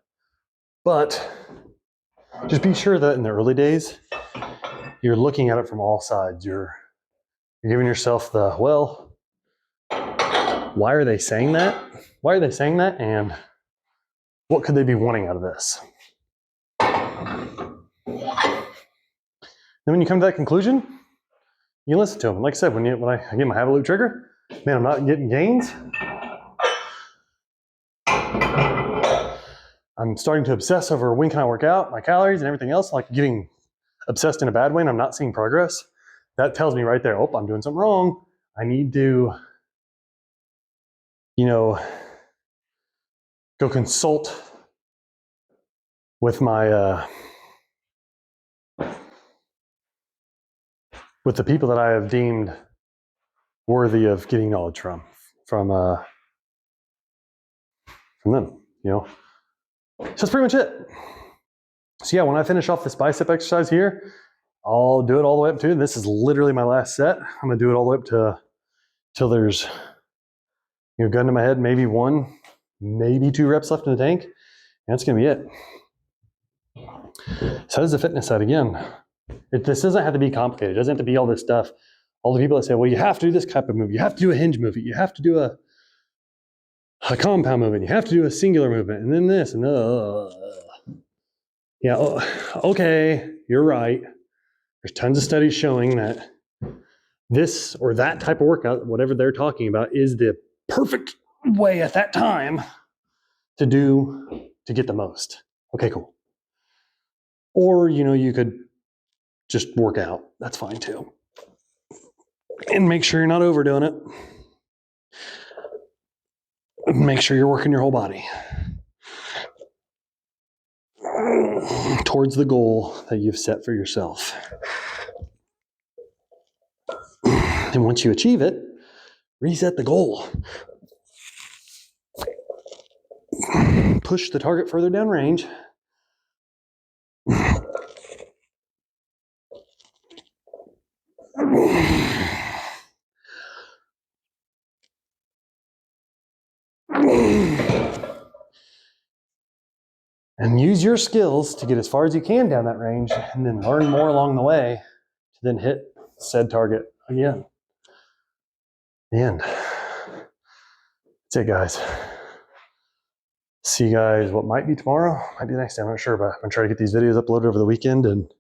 But just be sure that in the early days, you're looking at it from all sides. You're giving yourself the, why are they saying that? Why are they saying that? And what could they be wanting out of this? Then when you come to that conclusion, you listen to them. Like I said, when I get my habit loop trigger, man, I'm not getting gains. I'm starting to obsess over when can I work out, my calories and everything else, like getting obsessed in a bad way, and I'm not seeing progress. That tells me right there, I'm doing something wrong. I need to, go consult with my, with the people that I have deemed worthy of getting knowledge from them, So that's pretty much it. So yeah, when I finish off this bicep exercise here, I'll do it all the way up to, this is literally my last set. I'm gonna do it all the way up to till there's, gun to my head, maybe 1, maybe 2 reps left in the tank. And that's gonna be it. So that's the fitness side again. This doesn't have to be complicated. It doesn't have to be all this stuff. All the people that say, you have to do this type of move. You have to do a hinge movement. You have to do a compound movement. You have to do a singular movement. And then this. And okay, you're right. There's tons of studies showing that this or that type of workout, whatever they're talking about, is the perfect way at that time to get the most. Okay, cool. Or, you could just work out. That's fine too. And make sure you're not overdoing it. Make sure you're working your whole body towards the goal that you've set for yourself. And once you achieve it, reset the goal. Push the target further down range. And use your skills to get as far as you can down that range, and then learn more along the way to then hit said target again. The end. That's it, guys. See you guys, what might be tomorrow, might be the next day, I'm not sure, but I'm gonna try to get these videos uploaded over the weekend and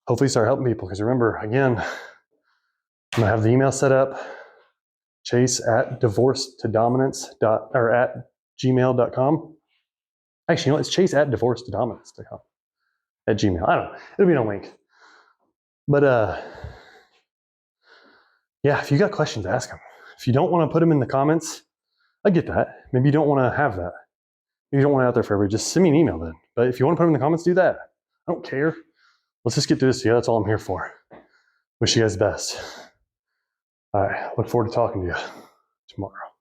hopefully start helping people. Because remember, again, I'm gonna have the email set up, chase@divorcetodominance.gmail.com. Actually, it's chase@divorcetodominance.com at Gmail. I don't know. It'll be in a link. But yeah, if you got questions, ask them. If you don't want to put them in the comments, I get that. Maybe you don't want to have that. Maybe you don't want it out there forever. Just send me an email then. But if you want to put them in the comments, do that. I don't care. Let's just get through this together. That's all I'm here for. Wish you guys the best. All right. Look forward to talking to you tomorrow.